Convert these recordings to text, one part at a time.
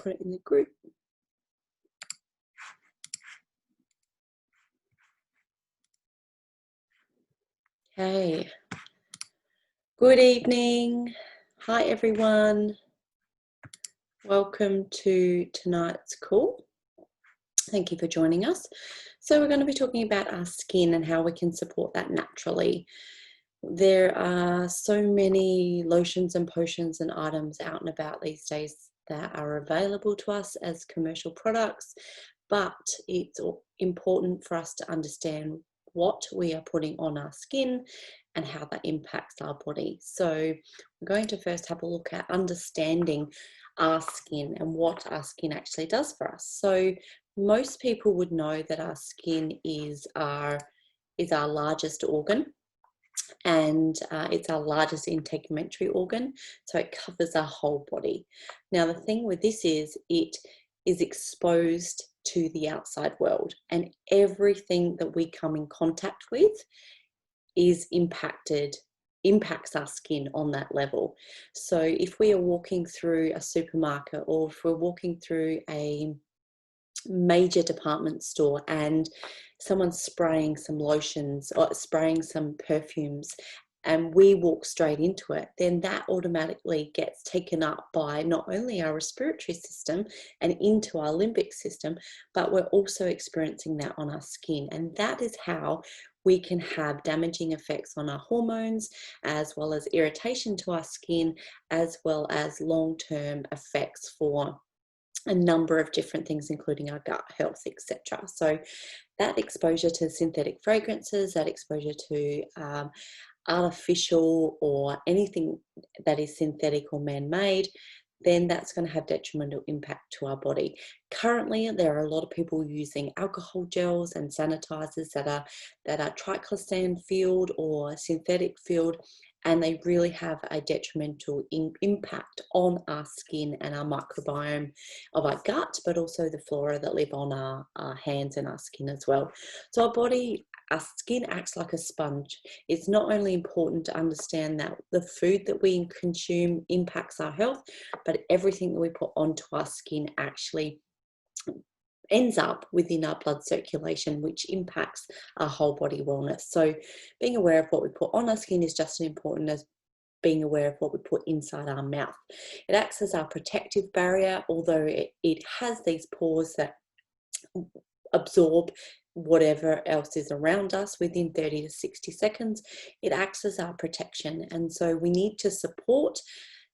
put it in the group. Hey, good evening. Hi everyone. Welcome to tonight's call. Thank you for joining us. So we're going to be talking about our skin and how we can support that naturally. There are so many lotions and potions and items out and about these days that are available to us as commercial products, but it's important for us to understand what we are putting on our skin and how that impacts our body. So we're going to first have a look at understanding our skin and what our skin actually does for us. So most people would know that our skin is our largest organ, and it's our largest integumentary organ, so it covers our whole body. Now the thing with this is it is exposed to the outside world, and everything that we come in contact with is impacts our skin on that level. So if we are walking through a supermarket, or if we're walking through a major department store and someone's spraying some lotions or spraying some perfumes, and we walk straight into it, then that automatically gets taken up by not only our respiratory system and into our limbic system, but we're also experiencing that on our skin. And that is how we can have damaging effects on our hormones, as well as irritation to our skin, as well as long-term effects for a number of different things, including our gut health, etc. So that exposure to synthetic fragrances, that exposure to artificial or anything that is synthetic or man-made, then that's going to have detrimental impact to our body. Currently, there are a lot of people using alcohol gels and sanitizers that are triclosan filled or synthetic filled, and they really have a detrimental impact on our skin and our microbiome of our gut, but also the flora that live on our hands and our skin as well. So our skin acts like a sponge. It's not only important to understand that the food that we consume impacts our health, but everything that we put onto our skin actually ends up within our blood circulation, which impacts our whole body wellness. So being aware of what we put on our skin is just as important as being aware of what we put inside our mouth. It acts as our protective barrier, although it has these pores that absorb whatever else is around us within 30 to 60 seconds. It acts as our protection, and so we need to support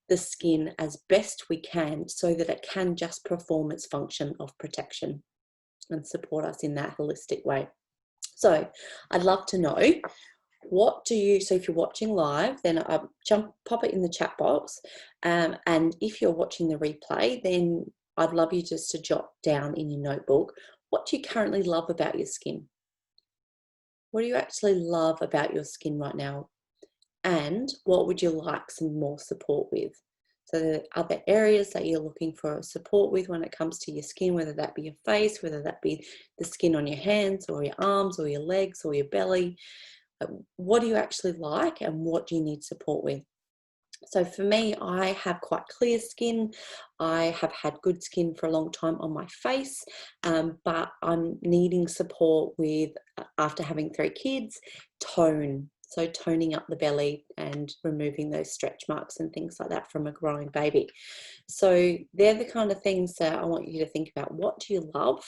the skin as best we can so that it can just perform its function of protection and support us in that holistic way. So I'd love to know, so if you're watching live, then pop it in the chat box, and if you're watching the replay, then I'd love you just to jot down in your notebook, what do you currently love about your skin? What do you actually love about your skin right now? And what would you like some more support with? So there are other areas that you're looking for support with when it comes to your skin, whether that be your face, whether that be the skin on your hands or your arms or your legs or your belly. What do you actually like, and what do you need support with? So for me, I have quite clear skin. I have had good skin for a long time on my face, but I'm needing support with, after having 3 kids, tone. So toning up the belly and removing those stretch marks and things like that from a growing baby. So they're the kind of things that I want you to think about. What do you love?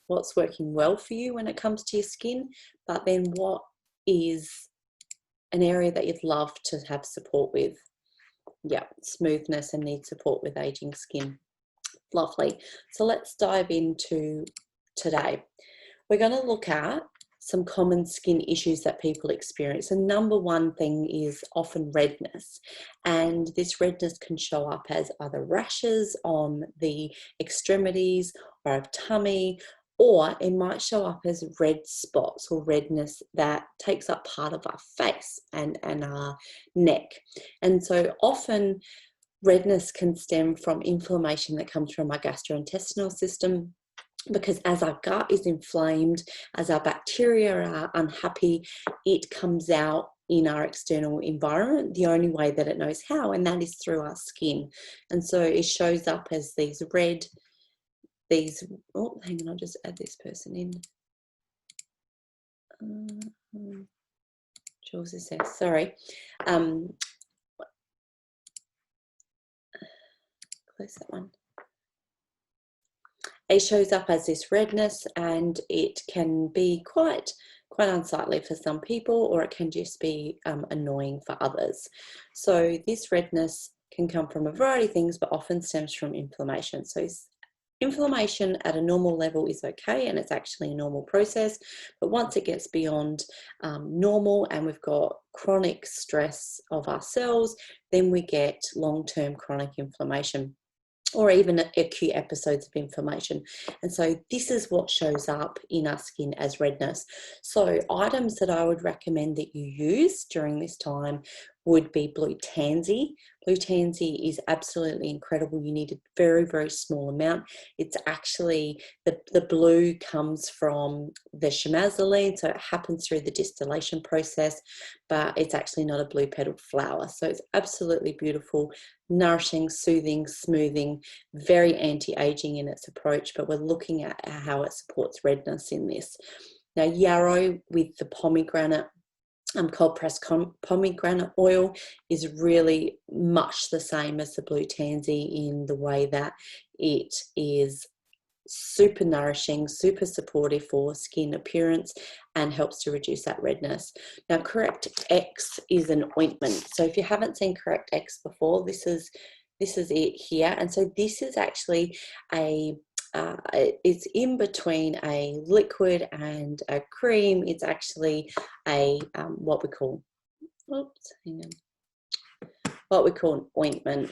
What's working well for you when it comes to your skin? But then what is an area that you'd love to have support with? Yeah, smoothness and need support with aging skin. Lovely. So let's dive into today. We're going to look at some common skin issues that people experience. The number one thing is often redness, and this redness can show up as either rashes on the extremities or a tummy, or it might show up as red spots or redness that takes up part of our face and our neck. And so often redness can stem from inflammation that comes from our gastrointestinal system, because as our gut is inflamed, as our bacteria are unhappy, it comes out in our external environment, the only way that it knows how, and that is through our skin. And so it shows up as these red, oh, hang on, I'll just add this person in. Jules is there, sorry. Close that one. It shows up as this redness, and it can be quite unsightly for some people, or it can just be annoying for others. So this redness can come from a variety of things, but often stems from inflammation. So inflammation at a normal level is okay, and it's actually a normal process, but once it gets beyond normal and we've got chronic stress of our cells, then we get long-term chronic inflammation, or even acute episodes of inflammation. And so this is what shows up in our skin as redness. So items that I would recommend that you use during this time would be Blue Tansy. Blue Tansy is absolutely incredible. You need a very, very small amount. It's actually, the blue comes from the chamazolene, so it happens through the distillation process, but it's actually not a blue petal flower. So it's absolutely beautiful, nourishing, soothing, smoothing, very anti-aging in its approach, but we're looking at how it supports redness in this. Now, yarrow with the pomegranate, cold pressed pomegranate oil is really much the same as the Blue Tansy in the way that it is super nourishing, super supportive for skin appearance, and helps to reduce that redness. Now, Correct X is an ointment. So if you haven't seen Correct X before, this is it here. And so this is actually it's in between a liquid and a cream. It's actually a what we call an ointment.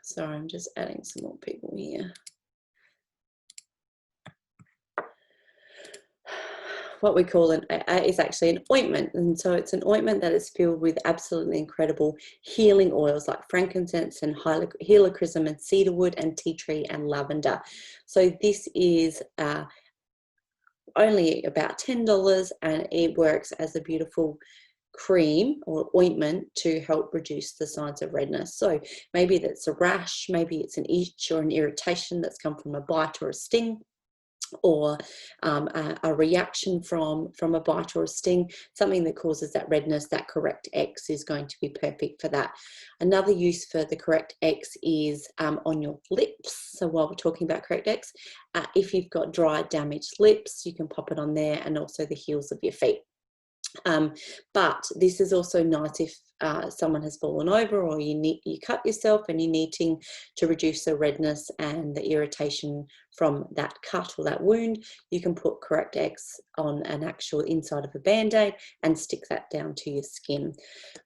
Sorry, I'm just adding some more people here. What we call is actually an ointment, and so it's an ointment that is filled with absolutely incredible healing oils like frankincense and helichrysum and cedarwood and tea tree and lavender. So this is only about $10, and it works as a beautiful cream or ointment to help reduce the signs of redness. So maybe that's a rash, maybe it's an itch or an irritation that's come from a bite or a sting, or a reaction from a bite or a sting, something that causes that redness. That Correct X is going to be perfect for that. Another use for the Correct X is on your lips. So while we're talking about Correct X, if you've got dry, damaged lips, you can pop it on there, and also the heels of your feet. But this is also nice if someone has fallen over, or you cut yourself and you're needing to reduce the redness and the irritation from that cut or that wound. You can put Correct X on an actual inside of a band-aid and stick that down to your skin.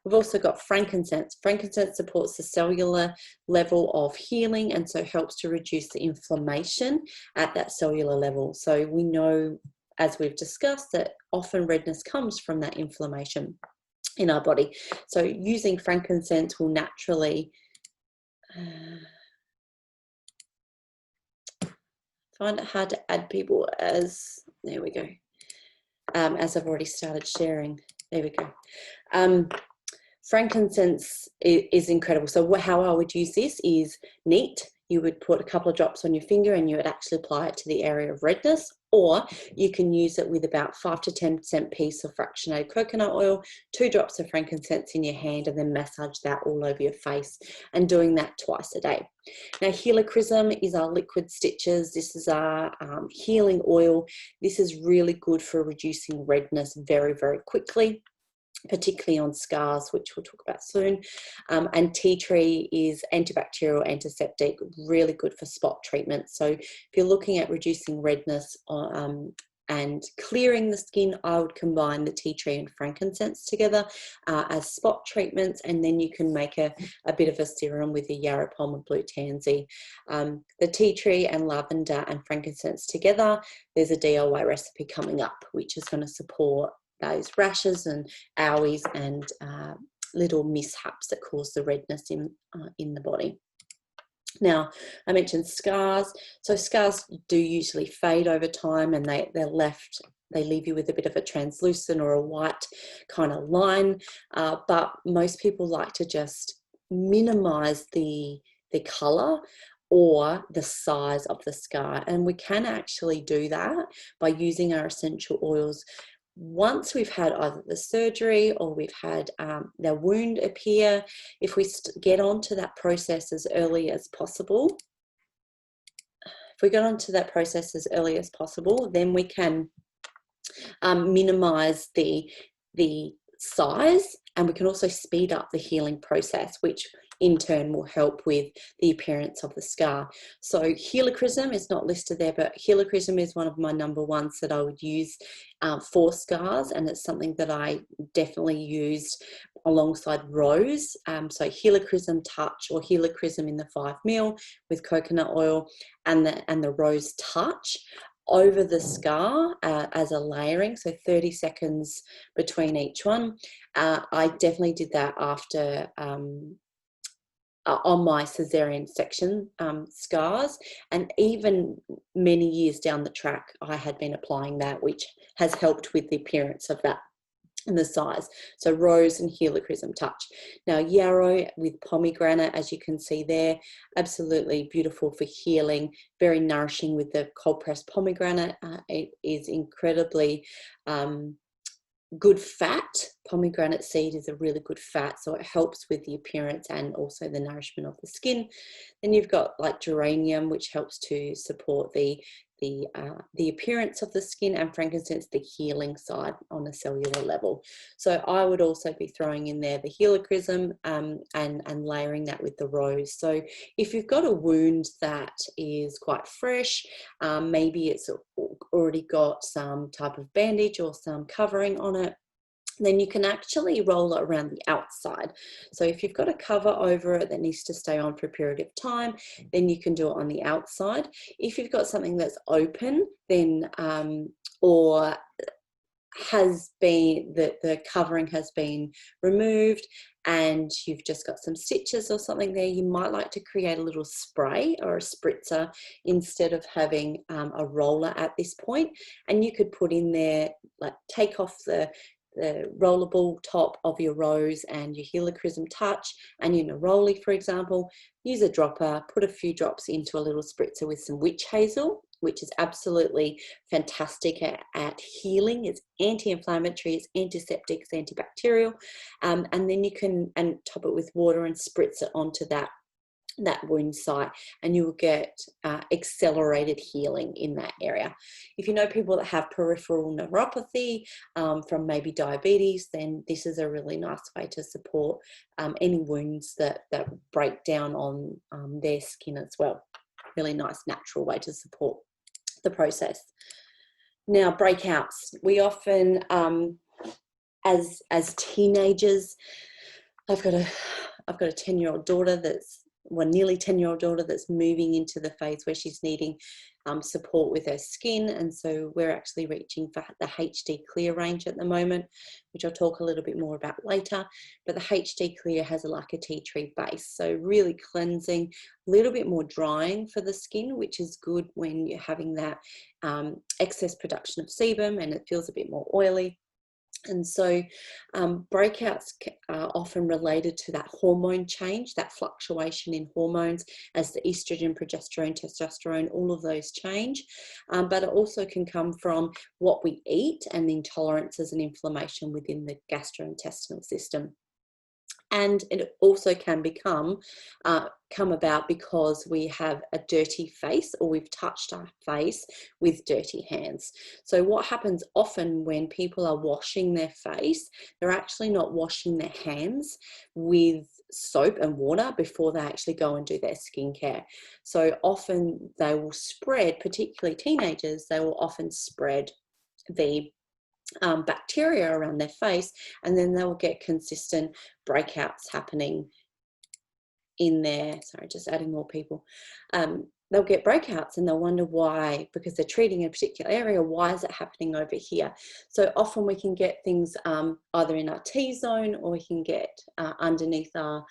We've also got frankincense. Frankincense supports the cellular level of healing, and so helps to reduce the inflammation at that cellular level. So we know, as we've discussed, that often redness comes from that inflammation in our body. So using frankincense will naturally find it hard to add people as, there we go, as I've already started sharing. There we go. Frankincense is incredible. So how I would use this is neat. You would put a couple of drops on your finger and you would actually apply it to the area of redness, or you can use it with about 5 to 10% piece of fractionated coconut oil, 2 drops of frankincense in your hand, and then massage that all over your face, and doing that twice a day. Now, helichrysum is our liquid stitches. This is our healing oil. This is really good for reducing redness very, very quickly, particularly on scars, which we'll talk about soon. And tea tree is antibacterial, antiseptic, really good for spot treatment. So if you're looking at reducing redness and clearing the skin, I would combine the tea tree and frankincense together as spot treatments, and then you can make a bit of a serum with the yarrow pom and Blue Tansy. The tea tree and lavender and frankincense together, there's a DIY recipe coming up, which is going to support those rashes and owies and little mishaps that cause the redness in the body. Now, I mentioned scars. So scars do usually fade over time, and they're left they leave you with a bit of a translucent or a white kind of line, but most people like to just minimize the color or the size of the scar, and we can actually do that by using our essential oils once we've had either the surgery or we've had the wound appear. If we get onto that process as early as possible, then we can minimize the size, and we can also speed up the healing process, which in turn will help with the appearance of the scar. So helichrysum is not listed there, but helichrysum is one of my number ones that I would use for scars, and it's something that I definitely used alongside rose. So helichrysum touch, or helichrysum in the 5 ml with coconut oil, and the rose touch over the scar as a layering, so 30 seconds between each one. I definitely did that after on my cesarean section scars, and even many years down the track I had been applying that, which has helped with the appearance of that and the size. So rose and helichrysum touch. Now yarrow with pomegranate, as you can see there, absolutely beautiful for healing, very nourishing with the cold pressed pomegranate. It is incredibly good fat. Pomegranate seed is a really good fat, so it helps with the appearance and also the nourishment of the skin. Then you've got like geranium, which helps to support the appearance of the skin, and frankincense, the healing side on a cellular level. So I would also be throwing in there the helichrysum and layering that with the rose. So if you've got a wound that is quite fresh, maybe it's already got some type of bandage or some covering on it, then you can actually roll it around the outside. So if you've got a cover over it that needs to stay on for a period of time, then you can do it on the outside. If you've got something that's open, then or has been the covering has been removed and you've just got some stitches or something there, you might like to create a little spray or a spritzer instead of having a roller at this point. And you could put in there, like take off the rollable top of your rose and your helichrysum touch and your neroli, for example. Use a dropper, put a few drops into a little spritzer with some witch hazel, which is absolutely fantastic at healing. It's anti-inflammatory, it's antiseptic, it's antibacterial, and then you can top it with water and spritz it onto that wound site, and you will get accelerated healing in that area. If you know people that have peripheral neuropathy from maybe diabetes, then this is a really nice way to support any wounds that break down on their skin as well. Really nice natural way to support the process. Now, breakouts. We often, as teenagers, I've got a 10-year-old daughter nearly 10-year-old daughter that's moving into the phase where she's needing support with her skin, and so we're actually reaching for the HD Clear range at the moment, which I'll talk a little bit more about later. But the HD Clear has like a tea tree base, so really cleansing, a little bit more drying for the skin, which is good when you're having that excess production of sebum and it feels a bit more oily. And so breakouts are often related to that hormone change, that fluctuation in hormones as the estrogen, progesterone, testosterone, all of those change. But it also can come from what we eat and the intolerances and inflammation within the gastrointestinal system. And it also can come about because we have a dirty face, or we've touched our face with dirty hands. So what happens often when people are washing their face, they're actually not washing their hands with soap and water before they actually go and do their skincare. So often they will spread, particularly teenagers, they will often spread the bacteria around their face, and then they'll get consistent breakouts happening in there. Sorry, just adding more people. They'll get breakouts and they'll wonder why, because they're treating a particular area, why is it happening over here? So often we can get things either in our T-zone, or we can get underneath our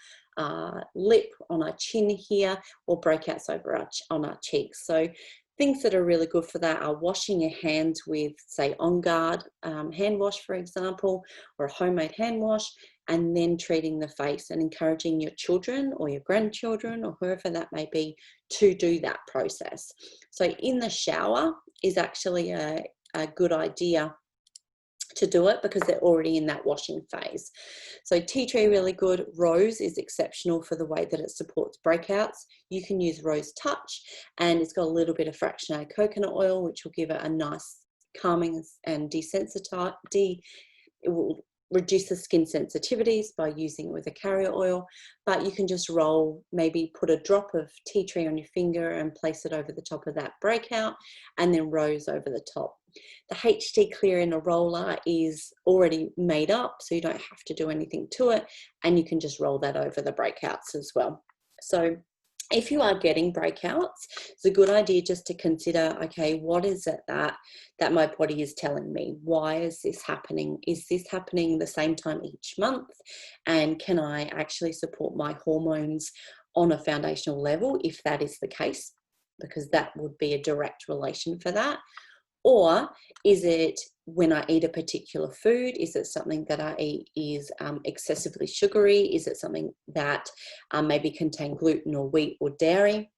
lip, on our chin here, or breakouts over on our cheeks. So things that are really good for that are washing your hands with, say, On Guard hand wash, for example, or a homemade hand wash, and then treating the face and encouraging your children or your grandchildren or whoever that may be to do that process. So in the shower is actually a good idea to do it because they're already in that washing phase. So tea tree really good. Rose is exceptional for the way that it supports breakouts. You can use Rose Touch, and it's got a little bit of fractionated coconut oil, which will give it a nice calming and desensitize. It will reduce the skin sensitivities by using it with a carrier oil, but you can just roll, maybe put a drop of tea tree on your finger and place it over the top of that breakout, and then rose over the top. The HD Clear in a roller is already made up, so you don't have to do anything to it, and you can just roll that over the breakouts as well. So if you are getting breakouts, it's a good idea just to consider, okay, what is it that my body is telling me? Why is this happening? Is this happening the same time each month? And can I actually support my hormones on a foundational level if that is the case? Because that would be a direct relation for that. Or is it when I eat a particular food? Is it something that I eat is excessively sugary? Is it something that maybe contain gluten or wheat or dairy?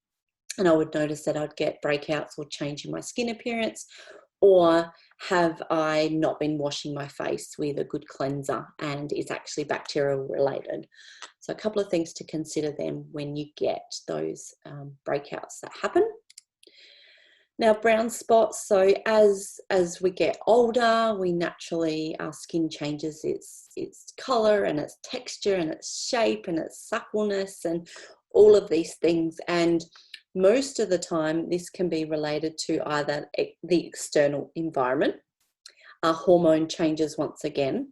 And I would notice that I'd get breakouts or change in my skin appearance. Or have I not been washing my face with a good cleanser and it's actually bacterial related? So a couple of things to consider then when you get those breakouts that happen. Now, brown spots, so as we get older, we naturally, our skin changes its colour and its texture and its shape and its suppleness and all of these things. And most of the time, this can be related to either the external environment, our hormone changes once again,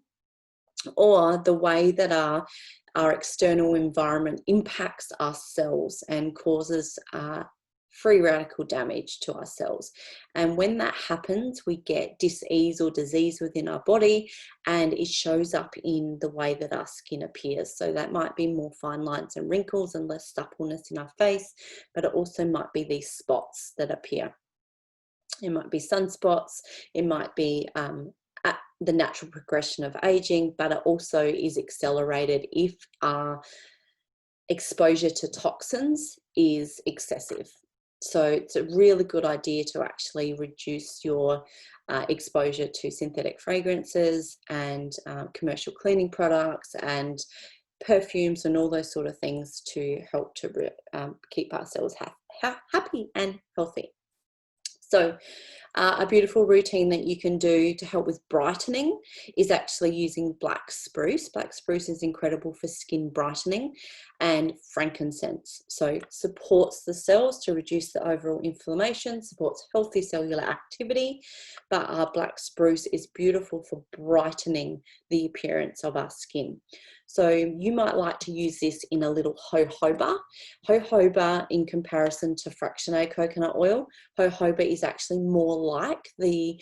or the way that our external environment impacts our cells and causes free radical damage to our cells. And when that happens, we get dis-ease or disease within our body, and it shows up in the way that our skin appears. So that might be more fine lines and wrinkles and less suppleness in our face, but it also might be these spots that appear. It might be sunspots, it might be the natural progression of aging, but it also is accelerated if our exposure to toxins is excessive. So it's a really good idea to actually reduce your exposure to synthetic fragrances and commercial cleaning products and perfumes and all those sort of things to help to keep ourselves happy and healthy. So a beautiful routine that you can do to help with brightening is actually using black spruce. Black spruce is incredible for skin brightening, and frankincense. So it supports the cells to reduce the overall inflammation, supports healthy cellular activity, but our black spruce is beautiful for brightening the appearance of our skin. So you might like to use this in a little jojoba. Jojoba, in comparison to fractionated coconut oil, jojoba is actually more like the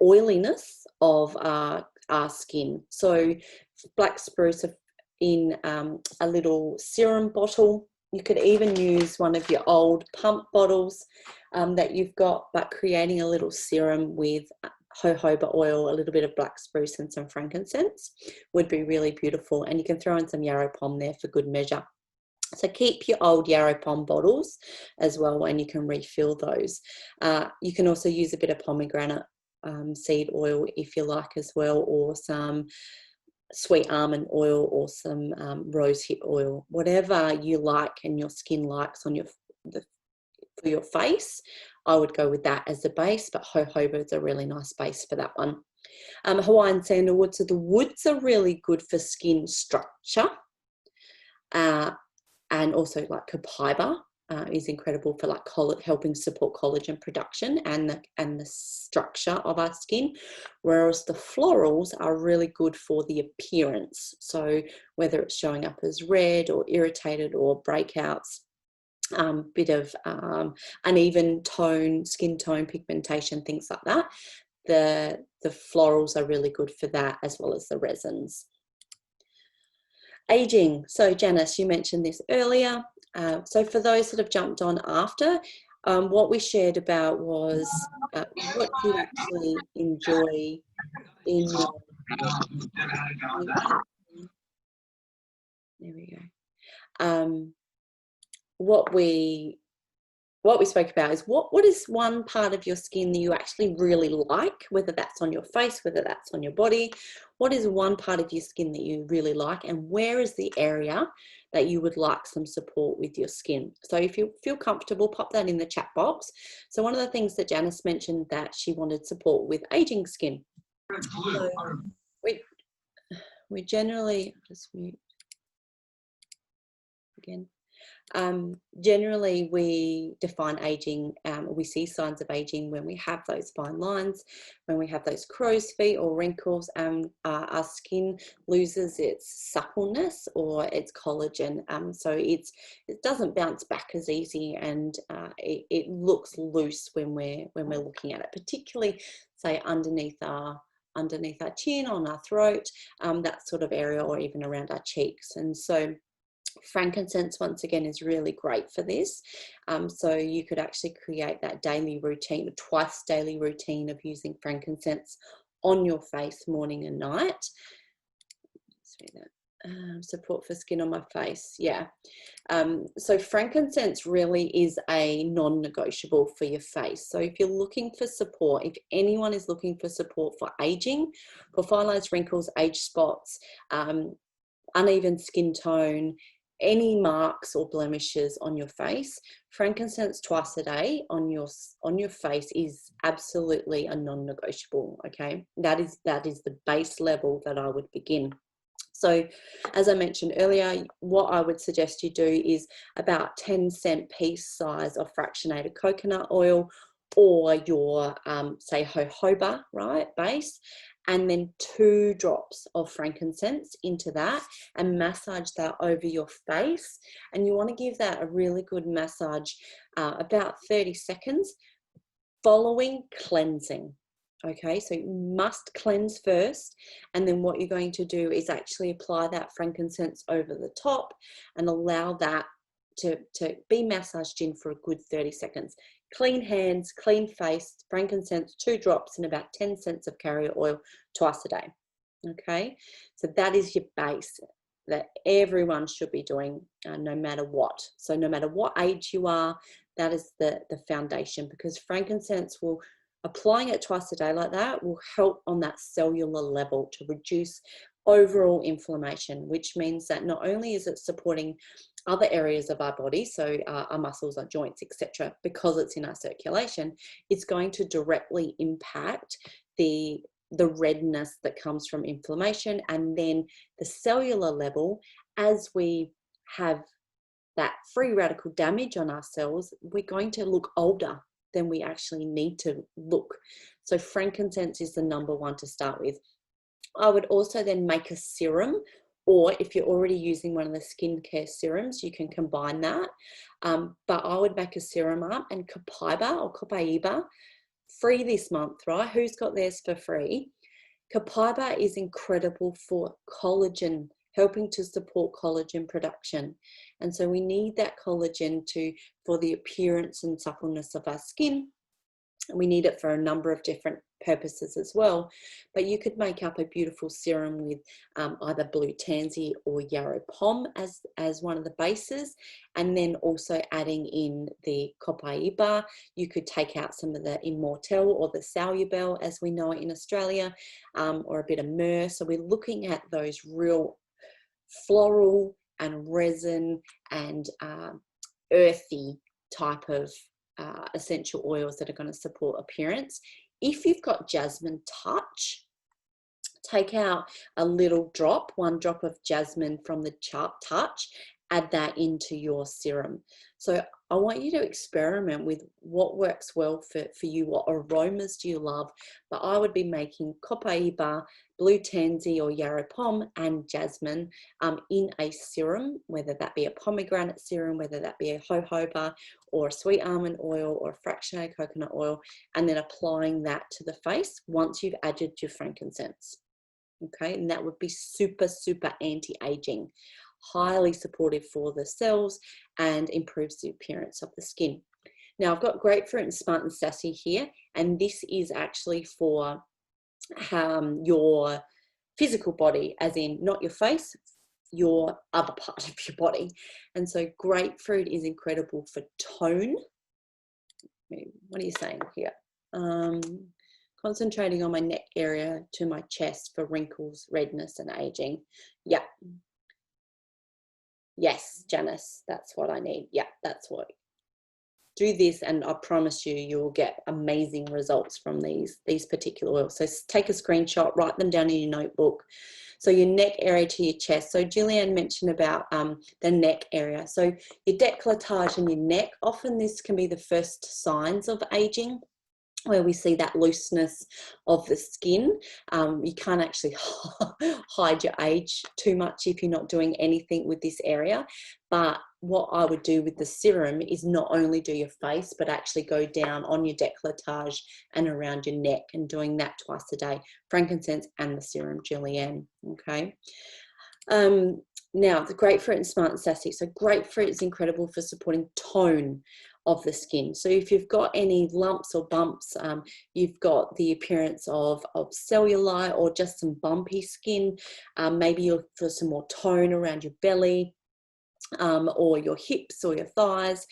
oiliness of our skin. So black spruce in a little serum bottle. You could even use one of your old pump bottles that you've got, but creating a little serum with jojoba oil, a little bit of black spruce and some frankincense would be really beautiful. And you can throw in some yarrow pom there for good measure. So keep your old yarrow pom bottles as well, and you can refill those. You can also use a bit of pomegranate seed oil if you like as well, or some sweet almond oil, or some rosehip oil, whatever you like and your skin likes on for your face. I would go with that as a base, but jojoba is a really nice base for that one. Hawaiian sandalwood, so the woods are really good for skin structure, and also like copaiba is incredible for like helping support collagen production and the structure of our skin, whereas the florals are really good for the appearance. So whether it's showing up as red or irritated or breakouts, bit of uneven tone, skin tone, pigmentation, things like that. The florals are really good for that, as well as the resins. Aging. So Janice, you mentioned this earlier. So for those that have jumped on after, what we shared about was what you actually enjoy in your, there we go. What we spoke about is what is one part of your skin that you actually really like, whether that's on your face, whether that's on your body. What is one part of your skin that you really like, and where is the area that you would like some support with your skin? So if you feel comfortable, pop that in the chat box. So one of the things that Janice mentioned, that she wanted support with aging skin. So we generally, just mute again. Generally, we define aging, we see signs of aging when we have those fine lines, when we have those crow's feet or wrinkles, and our skin loses its suppleness or its collagen. So it doesn't bounce back as easy, and it looks loose when we're looking at it, particularly say underneath our chin, on our throat, that sort of area, or even around our cheeks. And so frankincense, once again, is really great for this. So you could actually create that daily routine, twice daily routine of using frankincense on your face morning and night. Support for skin on my face, yeah. So frankincense really is a non-negotiable for your face. So if you're looking for support, if anyone is looking for support for aging, for fine lines, wrinkles, age spots, uneven skin tone, any marks or blemishes on your face, frankincense twice a day on your face is absolutely a non-negotiable. Okay, that is the base level that I would begin. So as I mentioned earlier, what I would suggest you do is about 10-cent piece size of fractionated coconut oil, or your say jojoba, right, base, and then 2 drops of frankincense into that, and massage that over your face. And you want to give that a really good massage, about 30 seconds following cleansing. Okay, so you must cleanse first, and then what you're going to do is actually apply that frankincense over the top and allow that to be massaged in for a good 30 seconds. Clean hands, clean face, frankincense, 2 drops, and about 10 cents of carrier oil twice a day. Okay, so that is your base that everyone should be doing, no matter what. So no matter what age you are, that is the foundation, because frankincense will, applying it twice a day like that, will help on that cellular level to reduce overall inflammation, which means that not only is it supporting other areas of our body, so our muscles, our joints, etc., because it's in our circulation, it's going to directly impact the redness that comes from inflammation, and then the cellular level. As we have that free radical damage on our cells, we're going to look older than we actually need to look. So frankincense is the #1 to start with. I would also then make a serum, or if you're already using one of the skincare serums, you can combine that. But I would make a serum up, and Copaiba, free this month, right? Who's got theirs for free? Copaiba is incredible for collagen, helping to support collagen production. And so we need that collagen for the appearance and suppleness of our skin. We need it for a number of different purposes as well. But you could make up a beautiful serum with either blue tansy or yarrow pom as one of the bases, and then also adding in the copaiba. You could take out some of the immortelle or the Soluble, as we know it in Australia, or a bit of myrrh. So we're looking at those real floral and resin and earthy type of essential oils that are going to support appearance. If you've got jasmine touch, take out a little drop, 1 drop of jasmine from the touch, add that into your serum. So I want you to experiment with what works well for you. What aromas do you love? But I would be making copaiba, blue tansy or yarrow pom, and jasmine in a serum, whether that be a pomegranate serum, whether that be a jojoba or a sweet almond oil or a fractionated coconut oil, and then applying that to the face once you've added your frankincense. Okay, and that would be super, super anti-aging. highly supportive for the cells and improves the appearance of the skin. Now I've got grapefruit and smart and sassy here, and this is actually for your physical body, as in not your face, your other part of your body. And so grapefruit is incredible for tone. What are you saying here? Concentrating on my neck area to my chest for wrinkles, redness, and aging. Yeah. Yes, Janice, that's what I need. Yeah, that's what. Do this and I promise you, you'll get amazing results from these particular oils. So take a screenshot, write them down in your notebook. So your neck area to your chest. So Julianne mentioned about the neck area. So your décolletage in your neck, often this can be the first signs of aging, where we see that looseness of the skin. You can't actually hide your age too much if you're not doing anything with this area. But what I would do with the serum is not only do your face, but actually go down on your décolletage and around your neck, and doing that twice a day. Frankincense and the serum, Julianne, okay? Now, the grapefruit and smart and sassy. So grapefruit is incredible for supporting tone of the skin. So if you've got any lumps or bumps, you've got the appearance of cellulite or just some bumpy skin, maybe you'll feel some more tone around your belly, or your hips or your thighs,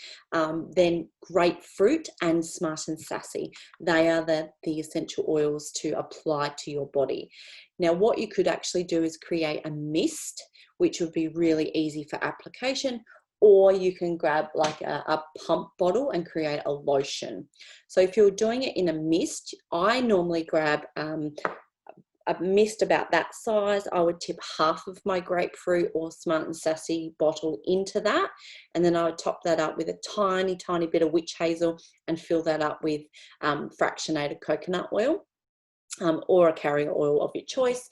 then grapefruit and smart and sassy. They are the essential oils to apply to your body. Now, what you could actually do is create a mist, which would be really easy for application, or you can grab like a pump bottle and create a lotion. So if you're doing it in a mist, I normally grab a mist about that size. I would tip half of my grapefruit or smart and sassy bottle into that, and then I would top that up with a tiny, tiny bit of witch hazel and fill that up with fractionated coconut oil, or a carrier oil of your choice.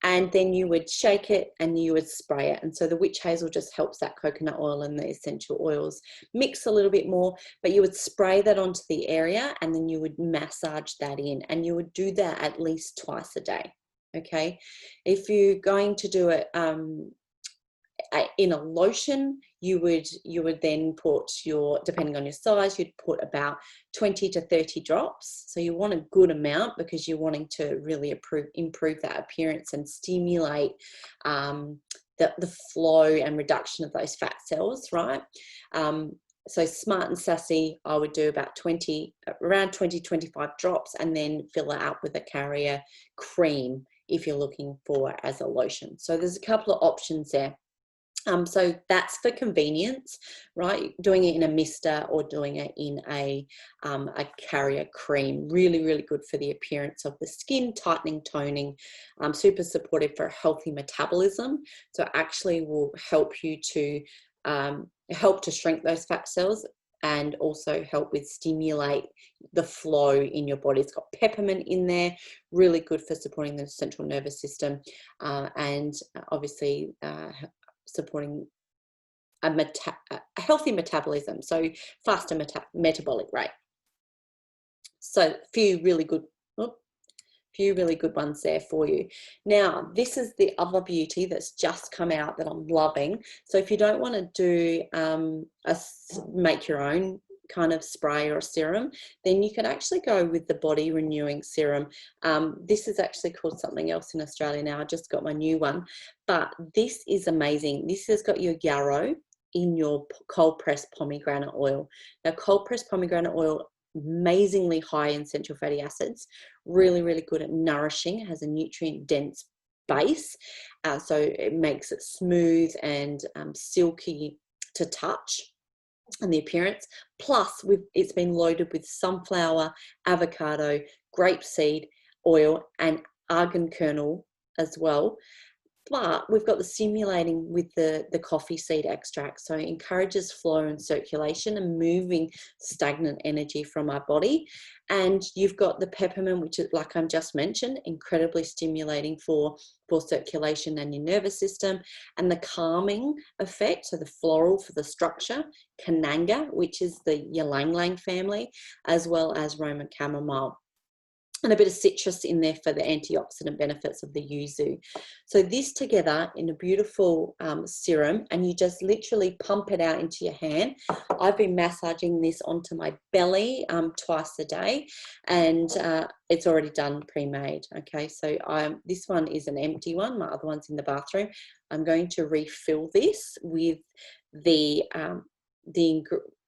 And then you would shake it and you would spray it. And so the witch hazel just helps that coconut oil and the essential oils mix a little bit more, but you would spray that onto the area and then you would massage that in, and you would do that at least twice a day. Okay. If you're going to do it in a lotion, you would then put depending on your size, you'd put about 20 to 30 drops. So you want a good amount because you're wanting to really improve that appearance and stimulate the flow and reduction of those fat cells, right? So smart and sassy, I would do about around 20, 25 drops, and then fill it out with a carrier cream if you're looking for as a lotion. So there's a couple of options there. So that's for convenience, right? Doing it in a mister or doing it in a carrier cream. Really, really good for the appearance of the skin, tightening, toning, super supportive for a healthy metabolism. So it actually will help you to shrink those fat cells, and also help with stimulate the flow in your body. It's got peppermint in there, really good for supporting the central nervous system, and obviously supporting a healthy metabolism, so faster metabolic rate. So a few really good ones there for you. Now, this is the other beauty that's just come out that I'm loving. So if you don't want to do make your own kind of spray or a serum, then you can actually go with the body renewing serum. This is actually called something else in Australia now. I just got my new one, but this is amazing. This has got your yarrow in your cold pressed pomegranate oil. Now, cold pressed pomegranate oil, amazingly high in essential fatty acids, really, really good at nourishing, has a nutrient dense base, so it makes it smooth and silky to touch and the appearance. Plus, it's been loaded with sunflower, avocado, grapeseed oil and argan kernel as well. But we've got the stimulating with the coffee seed extract, so it encourages flow and circulation and moving stagnant energy from our body. And you've got the peppermint, which is, like I just mentioned, incredibly stimulating for circulation and your nervous system, and the calming effect, so the floral for the structure, Cananga, which is the ylang ylang family, as well as Roman chamomile. and a bit of citrus in there for the antioxidant benefits of the yuzu. So this together in a beautiful serum, and you just literally pump it out into your hand. I've been massaging this onto my belly twice a day, and it's already done pre-made. Okay, so this one is an empty one. My other one's in the bathroom. I'm going to refill this with the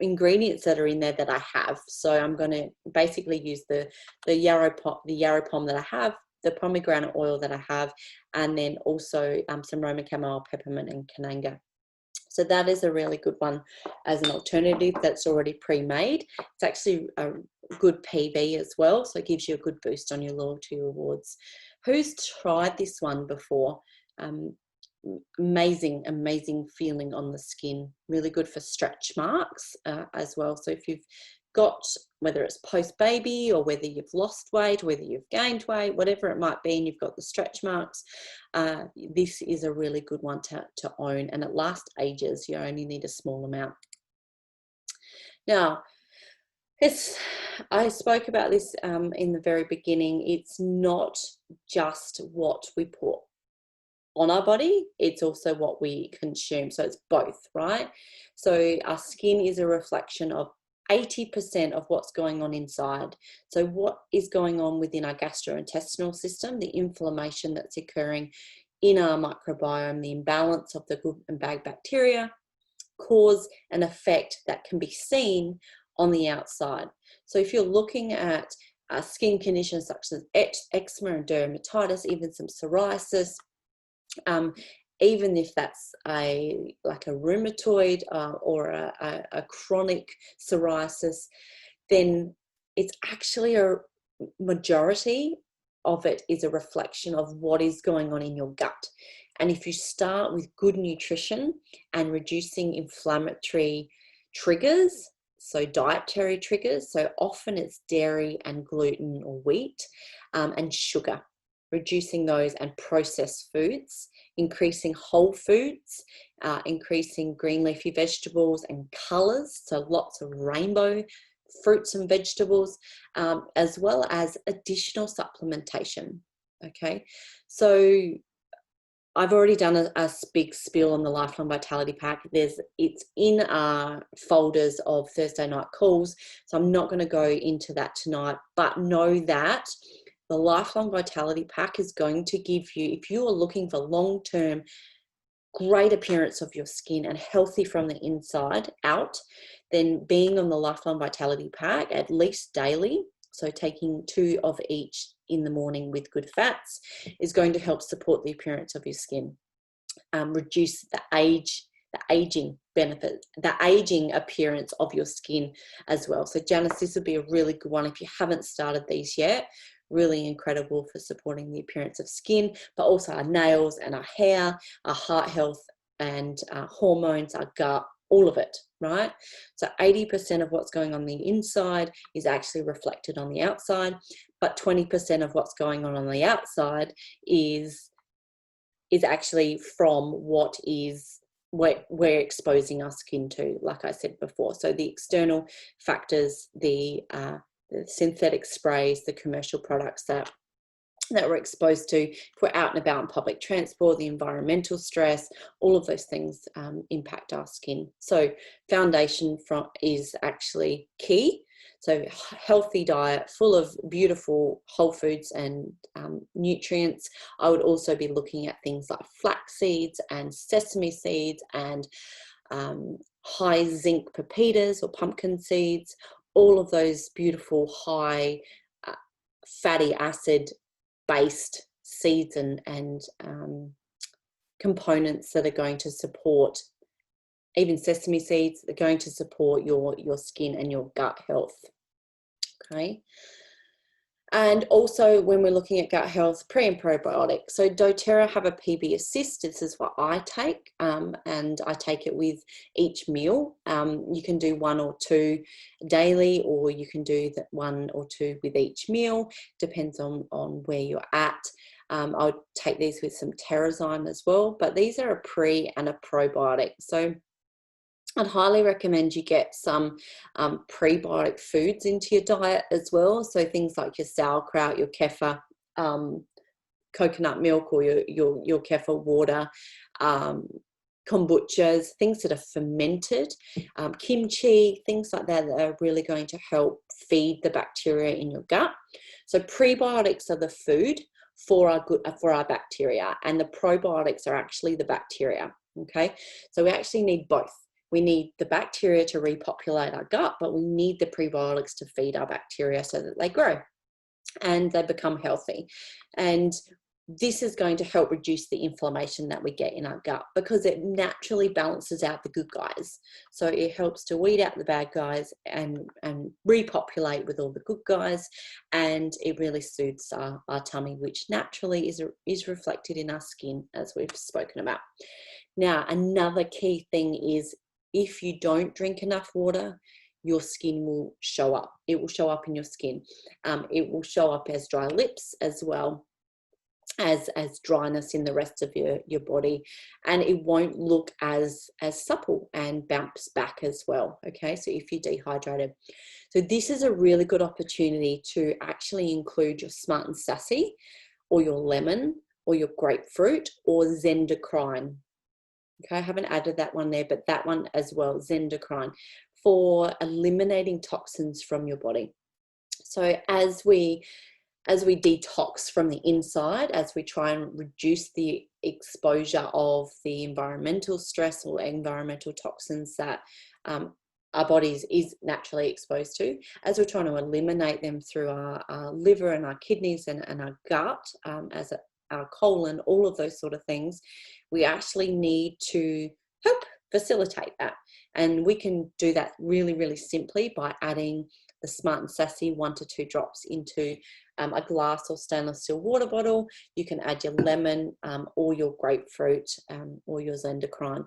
ingredients that are in there that I have. So I'm going to basically use the yarrow pom that I have, the pomegranate oil that I have, and then also some Roman chamomile, peppermint, and cananga. So that is a really good one as an alternative that's already pre-made. It's actually a good PB as well, so it gives you a good boost on your loyalty rewards. Who's tried this one before? Amazing feeling on the skin. Really good for stretch marks as well. So if you've got, whether it's post-baby or whether you've lost weight, whether you've gained weight, whatever it might be, and you've got the stretch marks, this is a really good one to own, and it lasts ages. You only need a small amount. Now, I spoke about this in the very beginning. It's not just what we put on our body, it's also what we consume. So it's both, right? So our skin is a reflection of 80% of what's going on inside. So what is going on within our gastrointestinal system, the inflammation that's occurring in our microbiome, the imbalance of the good and bad bacteria, cause an effect that can be seen on the outside. So if you're looking at skin conditions such as eczema and dermatitis, even some psoriasis, even if that's like a rheumatoid or a chronic psoriasis, then it's actually a majority of it is a reflection of what is going on in your gut. And if you start with good nutrition and reducing inflammatory triggers, so dietary triggers, so often it's dairy and gluten or wheat and sugar, reducing those, and processed foods, increasing whole foods, increasing green leafy vegetables and colors, so lots of rainbow fruits and vegetables, as well as additional supplementation. Okay, so I've already done a big spiel on the Lifelong Vitality Pack. It's in our folders of Thursday night calls, so I'm not going to go into that tonight, but know that the Lifelong Vitality Pack is going to give you, if you are looking for long-term great appearance of your skin and healthy from the inside out, then being on the Lifelong Vitality Pack at least daily, so taking 2 of each in the morning with good fats, is going to help support the appearance of your skin, reduce the aging benefit, the aging appearance of your skin as well. So Janice, this would be a really good one if you haven't started these yet. Really incredible for supporting the appearance of skin, but also our nails and our hair, our heart health and hormones, our gut, all of it, right? So 80% of what's going on the inside is actually reflected on the outside, but 20% of what's going on the outside is actually from what is we're exposing our skin to, like I said before. So the external factors, the synthetic sprays, the commercial products that we're exposed to, if we're out and about in public transport, the environmental stress, all of those things impact our skin. So foundation is actually key. So healthy diet full of beautiful whole foods and nutrients. I would also be looking at things like flax seeds and sesame seeds and high zinc pepitas or pumpkin seeds, all of those beautiful high fatty acid based seeds and components that are going to support, even sesame seeds, that are going to support your skin and your gut health. Okay. And also when we're looking at gut health, pre and probiotics. So doTERRA have a PB Assist. This is what I take, and I take it with each meal. You can do 1 or 2 daily, or you can do that 1 or 2 with each meal. Depends on where you're at. I would take these with some Terrazyme as well, but these are a pre and a probiotic. So I'd highly recommend you get some prebiotic foods into your diet as well. So things like your sauerkraut, your kefir, coconut milk, or your kefir water, kombuchas, things that are fermented, kimchi, things like that that are really going to help feed the bacteria in your gut. So prebiotics are the food for our bacteria, and the probiotics are actually the bacteria. Okay, so we actually need both. We need the bacteria to repopulate our gut, but we need the prebiotics to feed our bacteria so that they grow and they become healthy. And this is going to help reduce the inflammation that we get in our gut, because it naturally balances out the good guys. So it helps to weed out the bad guys and repopulate with all the good guys, and it really soothes our tummy, which naturally is reflected in our skin, as we've spoken about. Now, another key thing is, if you don't drink enough water, your skin will show up. It will show up in your skin. It will show up as dry lips, as well as dryness in the rest of your body, and it won't look as supple and bounce back as well. Okay, so if you're dehydrated, so this is a really good opportunity to actually include your Smart and Sassy, or your lemon, or your grapefruit, or Zendocrine. Okay, I haven't added that one there, but that one as well, Zendocrine, for eliminating toxins from your body. So as we detox from the inside, as we try and reduce the exposure of the environmental stress or environmental toxins that our bodies is naturally exposed to, as we're trying to eliminate them through our liver and our kidneys and our gut, our colon, all of those sort of things, we actually need to help facilitate that. And we can do that really, really simply by adding the Smart and Sassy 1 to 2 drops into a glass or stainless steel water bottle. You can add your lemon, or your grapefruit, or your Zendocrine.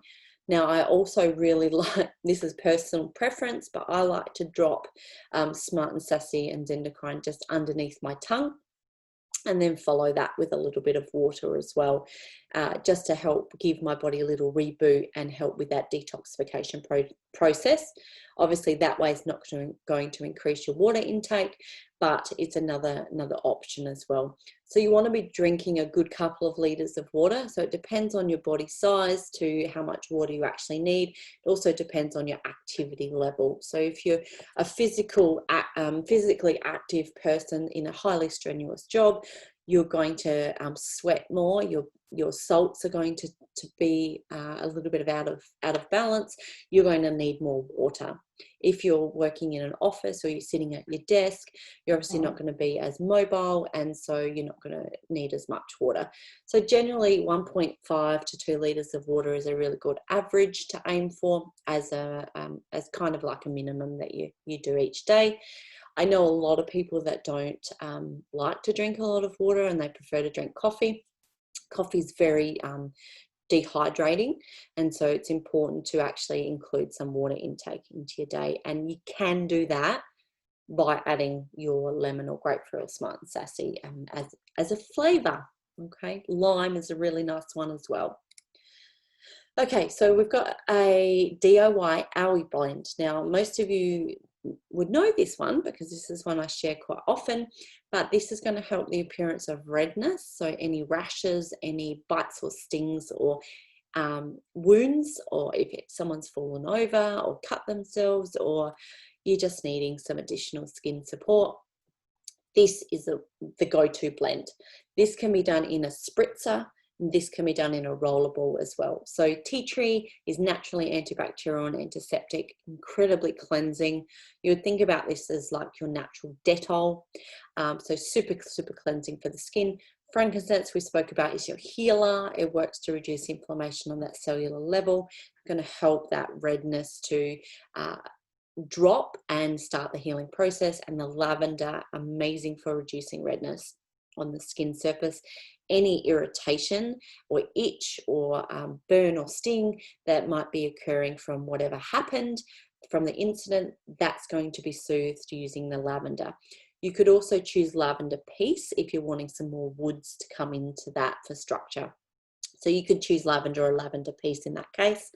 Now, I also really like, this is personal preference, but I like to drop Smart and Sassy and Zendocrine just underneath my tongue, and then follow that with a little bit of water as well, just to help give my body a little reboot and help with that detoxification process. Obviously, that way is not going to increase your water intake, but it's another option as well. So you want to be drinking a good couple of litres of water. So it depends on your body size to how much water you actually need. It also depends on your activity level. So if you're a physically active person in a highly strenuous job, you're going to sweat more. Your salts are going to be a little bit out of balance. You're going to need more water. If you're working in an office or you're sitting at your desk, you're obviously not going to be as mobile, and so you're not going to need as much water. So generally 1.5 to 2 litres of water is a really good average to aim for as kind of like a minimum that you do each day. I know a lot of people that don't like to drink a lot of water, and they prefer to drink coffee. Coffee is very dehydrating, and so it's important to actually include some water intake into your day, and you can do that by adding your lemon or grapefruit or Smart and Sassy as a flavour. Okay, lime is a really nice one as well. Okay, so we've got a DIY owie blend. Now, most of you would know this one because this is one I share quite often, but this is going to help the appearance of redness. So any rashes, any bites or stings, or wounds, or if someone's fallen over or cut themselves, or you're just needing some additional skin support, this is the go-to blend. This can be done in a spritzer. This can be done in a roller ball as well. So tea tree is naturally antibacterial and antiseptic, incredibly cleansing. You would think about this as like your natural Dettol. So super, super cleansing for the skin. Frankincense, we spoke about, is your healer. It works to reduce inflammation on that cellular level. It's going to help that redness to drop and start the healing process. And the lavender, amazing for reducing redness on the skin surface. Any irritation or itch or burn or sting that might be occurring from whatever happened from the incident, that's going to be soothed using the lavender. You could also choose lavender peace if you're wanting some more woods to come into that for structure. So you could choose lavender or lavender peace in that case.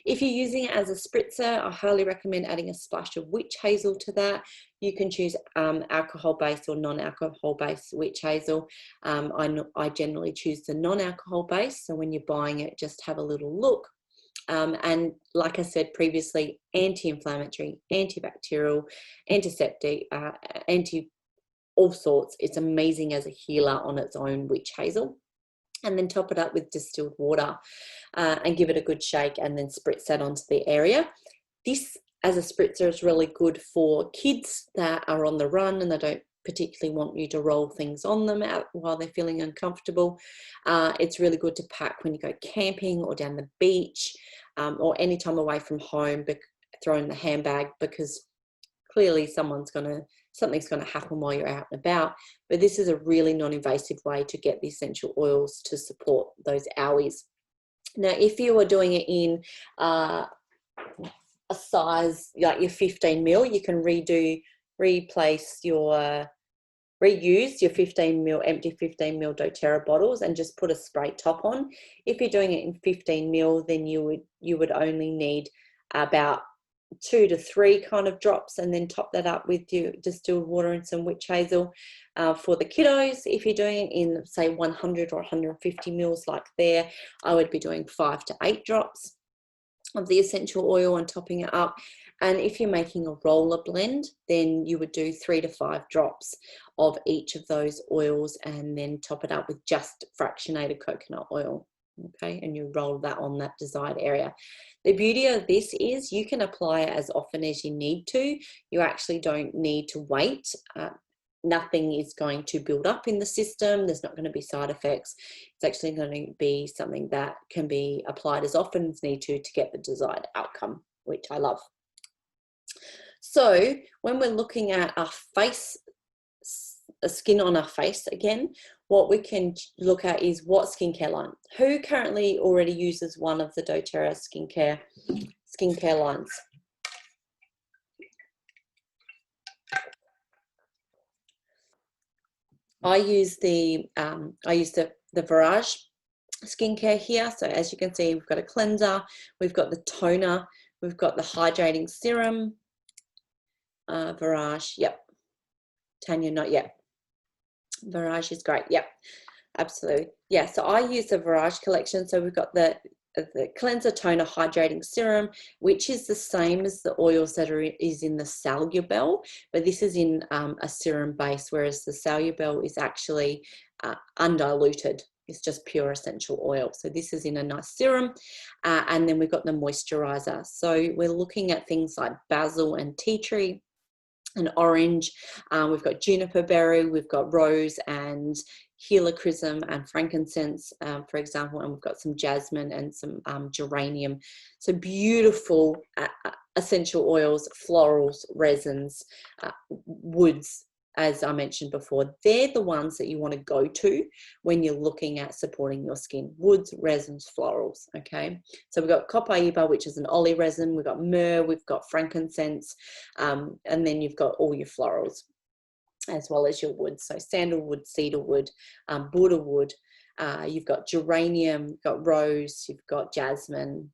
If you're using it as a spritzer, I highly recommend adding a splash of witch hazel to that. You can choose alcohol-based or non-alcohol-based witch hazel. I generally choose the non-alcohol base, so when you're buying it, just have a little look. And like I said previously, anti-inflammatory, antibacterial, antiseptic, anti all sorts. It's amazing as a healer on its own, witch hazel. And then top it up with distilled water and give it a good shake, and then spritz that onto the area. This as a spritzer is really good for kids that are on the run and they don't particularly want you to roll things on them out while they're feeling uncomfortable. It's really good to pack when you go camping or down the beach or any time away from home, throw in the handbag, because clearly something's going to happen while you're out and about. But this is a really non-invasive way to get the essential oils to support those owies. Now, if you are doing it in a size like your 15 ml, you can reuse your 15 ml, empty 15 ml doTERRA bottles and just put a spray top on. If you're doing it in 15 ml, then you would only need about 2 to 3 kind of drops, and then top that up with your distilled water and some witch hazel. For the kiddos, if you're doing it in say 100 or 150 mils like there, I would be doing 5 to 8 drops of the essential oil and topping it up. And if you're making a roller blend, then you would do 3 to 5 drops of each of those oils and then top it up with just fractionated coconut oil. Okay, and you roll that on that desired area. The beauty of this is you can apply it as often as you need to. You actually don't need to wait. Nothing is going to build up in the system. There's not going to be side effects. It's actually going to be something that can be applied as often as need to get the desired outcome, which I love. So when we're looking at our face, skin on our face again, what we can look at is what skincare line. Who currently already uses one of the doTERRA skincare lines? I use the Virage skincare here. So as you can see, we've got a cleanser, we've got the toner, we've got the hydrating serum. Virage, yep. Tanya, not yet. Virage is great. Yep, absolutely. Yeah, so I use the Virage collection. So we've got the cleanser, toner, hydrating serum, which is the same as the oils that is in the Soluble, but this is in a serum base, whereas the Soluble is actually undiluted. It's just pure essential oil. So this is in a nice serum. And then we've got the moisturizer. So we're looking at things like basil and tea tree and orange. We've got juniper berry, we've got rose and helichrysum and frankincense, for example, and we've got some jasmine and some geranium. So beautiful essential oils, florals, resins, woods, as I mentioned before. They're the ones that you want to go to when you're looking at supporting your skin. Woods, resins, florals, okay? So we've got copaiba, which is an olea resin. We've got myrrh, we've got frankincense, and then you've got all your florals as well as your wood. So sandalwood, cedarwood, Buddha wood. You've got geranium, you've got rose, you've got jasmine,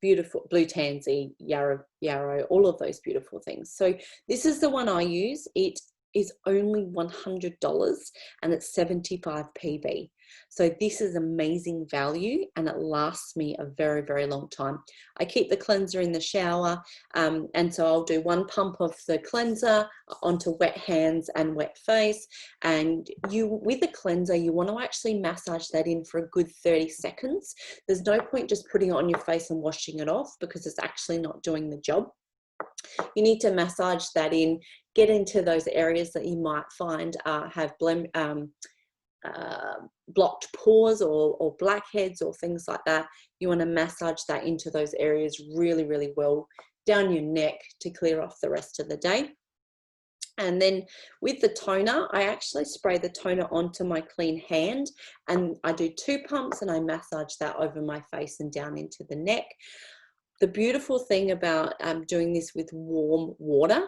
beautiful blue tansy, yarrow, all of those beautiful things. So this is the one I use. It is only $100 and it's 75 PB. So this is amazing value and it lasts me a very, very long time. I keep the cleanser in the shower, and so I'll do 1 pump of the cleanser onto wet hands and wet face. And with the cleanser, you want to actually massage that in for a good 30 seconds. There's no point just putting it on your face and washing it off because it's actually not doing the job. You need to massage that in, get into those areas that you might find have blocked pores or blackheads or things like that. You want to massage that into those areas really, really well, down your neck to clear off the rest of the day. And then with the toner, I actually spray the toner onto my clean hand and I do 2 pumps and I massage that over my face and down into the neck. The beautiful thing about doing this with warm water,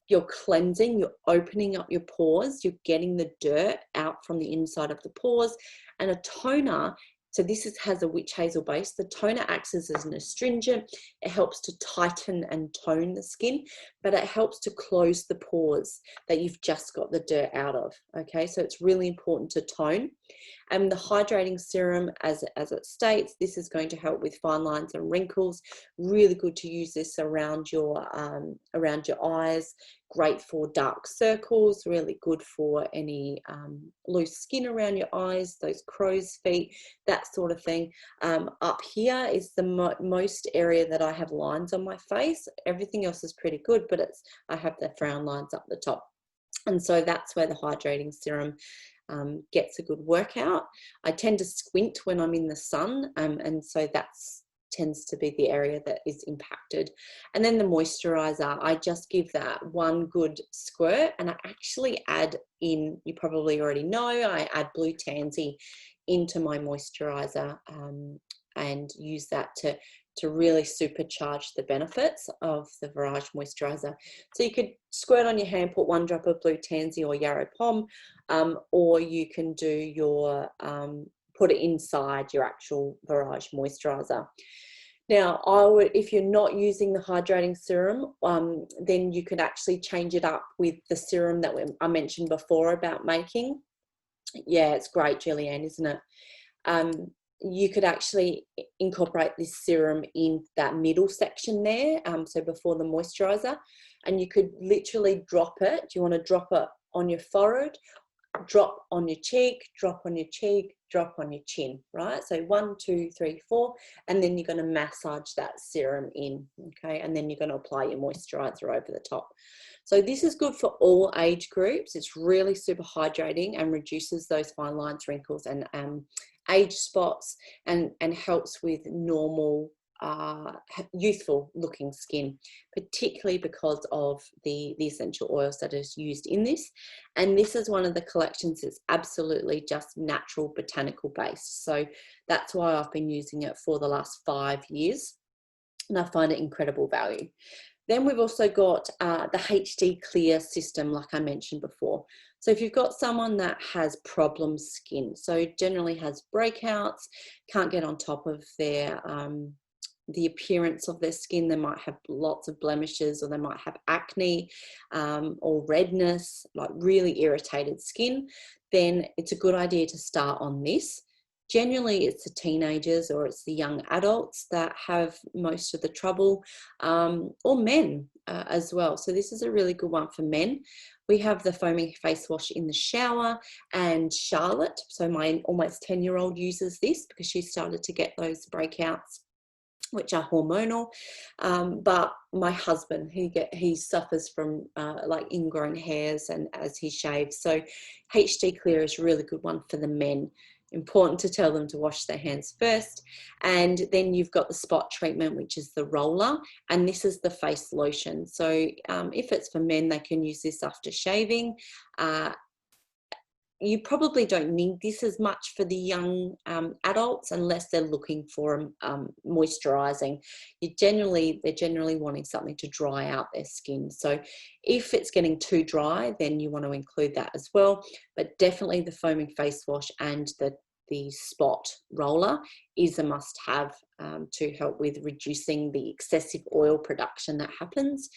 you're cleansing, you're opening up your pores, you're getting the dirt out from the inside of the pores. And a toner So this has a witch hazel base. The toner acts as an astringent. It helps to tighten and tone the skin, but it helps to close the pores that you've just got the dirt out of. Okay, so it's really important to tone. And the hydrating serum, as it states, this is going to help with fine lines and wrinkles. Really good to use this around your eyes. Great for dark circles. Really good for any loose skin around your eyes, those crow's feet, that sort of thing. Up here is the most area that I have lines on my face. Everything else is pretty good, but I have the frown lines up the top. And so that's where the hydrating serum gets a good workout. I tend to squint when I'm in the sun, and so tends to be the area that is impacted. And then the moisturizer, I just give that one good squirt, and I actually add in, you probably already know, I add Blue Tansy into my moisturizer and use that to really supercharge the benefits of the Virage moisturizer. So you could squirt on your hand, put 1 drop of Blue Tansy or Yarrow Pom, or you can do your put it inside your actual Virage moisturizer. Now, if you're not using the hydrating serum, then you could actually change it up with the serum that I mentioned before about making. Yeah, it's great, Julianne, isn't it? You could actually incorporate this serum in that middle section there, so before the moisturizer, and you could literally drop it. Do you want to drop it on your forehead, drop on your cheek, drop on your cheek, drop on your chin, right? So 1, 2, 3, 4, and then you're going to massage that serum in, okay? And then you're going to apply your moisturizer over the top. So this is good for all age groups. It's really super hydrating and reduces those fine lines, wrinkles, and age spots, and helps with normal youthful looking skin, particularly because of the essential oils that is used in this. And this is one of the collections that's absolutely just natural botanical based, so that's why I've been using it for the last 5 years, and I find it incredible value. Then we've also got the HD Clear system, like I mentioned before. So if you've got someone that has problem skin, so generally has breakouts, can't get on top of their the appearance of their skin, they might have lots of blemishes, or they might have acne or redness, like really irritated skin, then it's a good idea to start on this. Generally, it's the teenagers or it's the young adults that have most of the trouble, or men as well. So this is a really good one for men. We have the foaming face wash in the shower, and Charlotte, so my almost 10-year-old, uses this because she started to get those breakouts, which are hormonal. But my husband, he suffers from like ingrown hairs and as he shaves. So HD Clear is a really good one for the men. Important to tell them to wash their hands first. And then you've got the spot treatment, which is the roller, and this is the face lotion. So if it's for men, they can use this after shaving. You probably don't need this as much for the young adults unless they're looking for moisturising. They're generally wanting something to dry out their skin. So if it's getting too dry, then you want to include that as well. But definitely the foaming face wash and the spot roller is a must-have to help with reducing the excessive oil production that happens,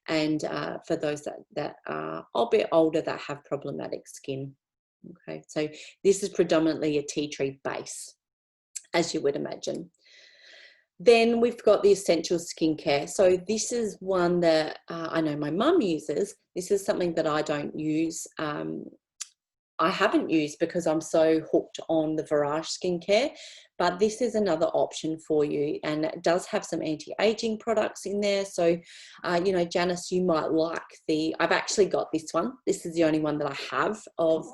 and for those that are a bit older that have problematic skin. Okay, so this is predominantly a tea tree base, as you would imagine. Then we've got the essential skincare. So this is one that I know my mum uses. This is something that I don't use. I haven't used because I'm so hooked on the Virage skincare, but this is another option for you, and it does have some anti-aging products in there. So, you know, Janice, you might like I've actually got this one. This is the only one that I have of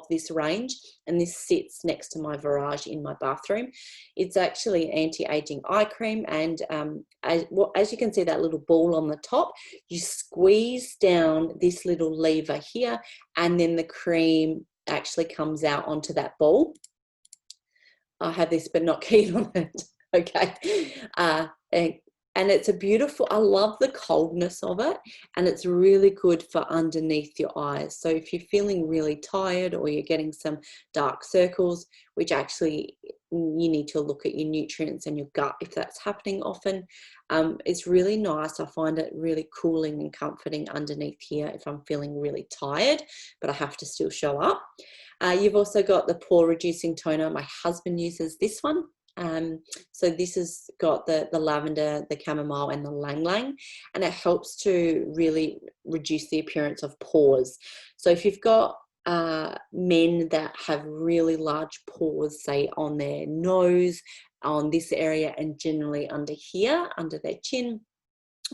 this range, and this sits next to my Virage in my bathroom. It's actually anti-aging eye cream, and as you can see that little ball on the top, you squeeze down this little lever here, and then the cream actually comes out onto that ball. I have this but not keen on it. Okay. And it's a beautiful, I love the coldness of it, and it's really good for underneath your eyes. So if you're feeling really tired or you're getting some dark circles, which actually you need to look at your nutrients and your gut if that's happening often. It's really nice. I find it really cooling and comforting underneath here if I'm feeling really tired, but I have to still show up. You've also got the pore reducing toner. My husband uses this one. So this has got the lavender, the chamomile, and the lang lang, and it helps to really reduce the appearance of pores. So if you've got men that have really large pores, say on their nose, on this area, and generally under here, under their chin,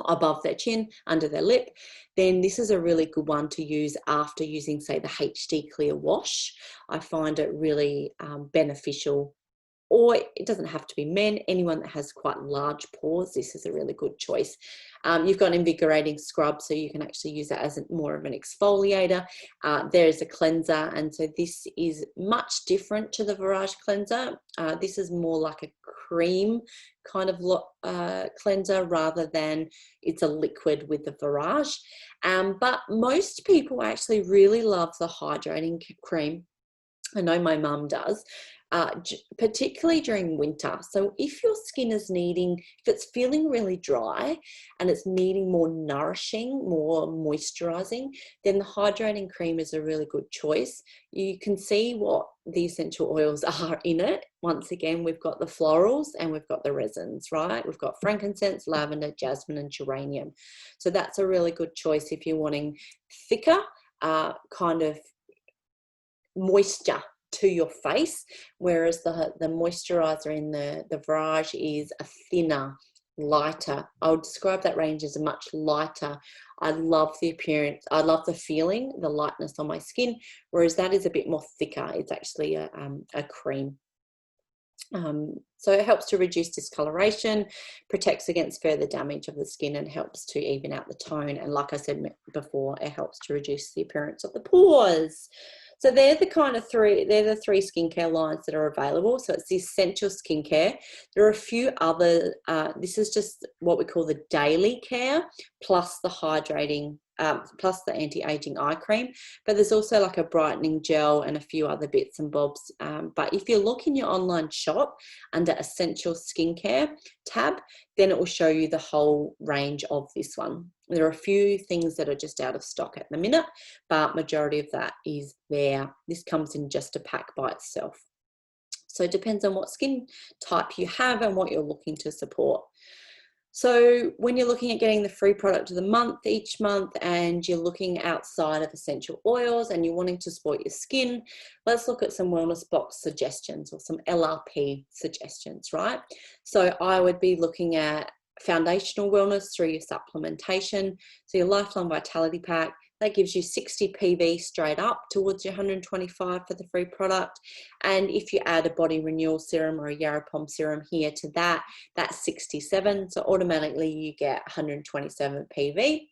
above their chin, under their lip, then this is a really good one to use after using, say, the HD Clear Wash. I find it really beneficial. Or it doesn't have to be men, anyone that has quite large pores, this is a really good choice. You've got an invigorating scrub, so you can actually use that as more of an exfoliator. There's a cleanser, and so this is much different to the Virage cleanser. This is more like a cream kind of cleanser rather than it's a liquid with the Virage. But most people actually really love the hydrating cream. I know my mum does. Particularly during winter. So if your skin is needing, if it's feeling really dry and it's needing more nourishing, more moisturizing, then the hydrating cream is a really good choice. You can see what the essential oils are in it. Once again, we've got the florals and we've got the resins, right? We've got frankincense, lavender, jasmine, and geranium. So that's a really good choice if you're wanting thicker kind of moisture to your face, whereas the moisturizer in the Virage is a thinner, lighter. I would describe that range as a much lighter. I love the appearance, I love the feeling, the lightness on my skin, whereas that is a bit more thicker. It's actually a cream. So it helps to reduce discoloration, protects against further damage of the skin, and helps to even out the tone. And like I said before, it helps to reduce the appearance of the pores. So they're the three skincare lines that are available. So it's the essential skincare. There are a few other, this is just what we call the daily care, plus the hydrating, plus the anti-aging eye cream. But there's also like a brightening gel and a few other bits and bobs. But if you look in your online shop under essential skincare tab, then it will show you the whole range of this one. There are a few things that are just out of stock at the minute, but majority of that is there. This comes in just a pack by itself. So it depends on what skin type you have and what you're looking to support. So when you're looking at getting the free product of the month each month, and you're looking outside of essential oils and you're wanting to support your skin, let's look at some wellness box suggestions or some LRP suggestions, right? So I would be looking at foundational wellness through your supplementation. So your Lifelong Vitality Pack, that gives you 60 PV straight up towards your 125 for the free product. And if you add a body renewal serum or a Yarrow Pom serum here to that, that's 67. So automatically you get 127 PV,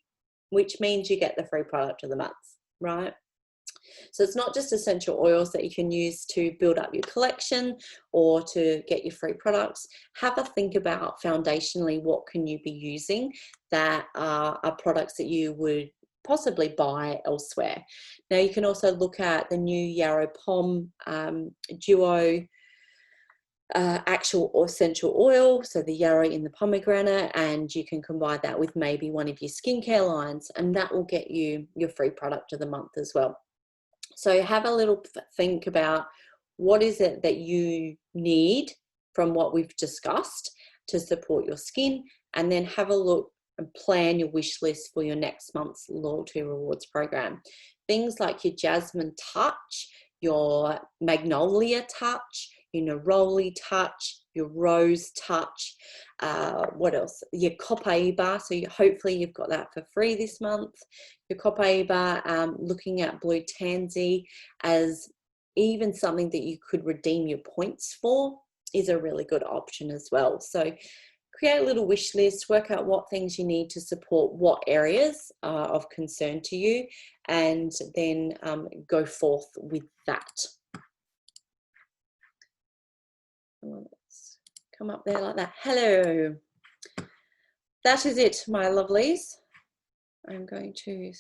which means you get the free product of the month, right? So it's not just essential oils that you can use to build up your collection or to get your free products. Have a think about foundationally what can you be using that are products that you would possibly buy elsewhere. Now you can also look at the new Yarrow Pom Duo actual essential oil, so the yarrow in the pomegranate, and you can combine that with maybe one of your skincare lines, and that will get you your free product of the month as well. So have a little think about what is it that you need from what we've discussed to support your skin, and then have a look and plan your wish list for your next month's loyalty rewards program. Things like your Jasmine Touch, your Magnolia Touch, your Neroli Touch, your Rose Touch, what else? Your Copaiba, so hopefully you've got that for free this month. Your Copaiba, looking at Blue Tansy as even something that you could redeem your points for is a really good option as well. So create a little wish list, work out what things you need to support what areas are of concern to you, and then go forth with that. Let's come up there like that. Hello. That is it, my lovelies. I'm going to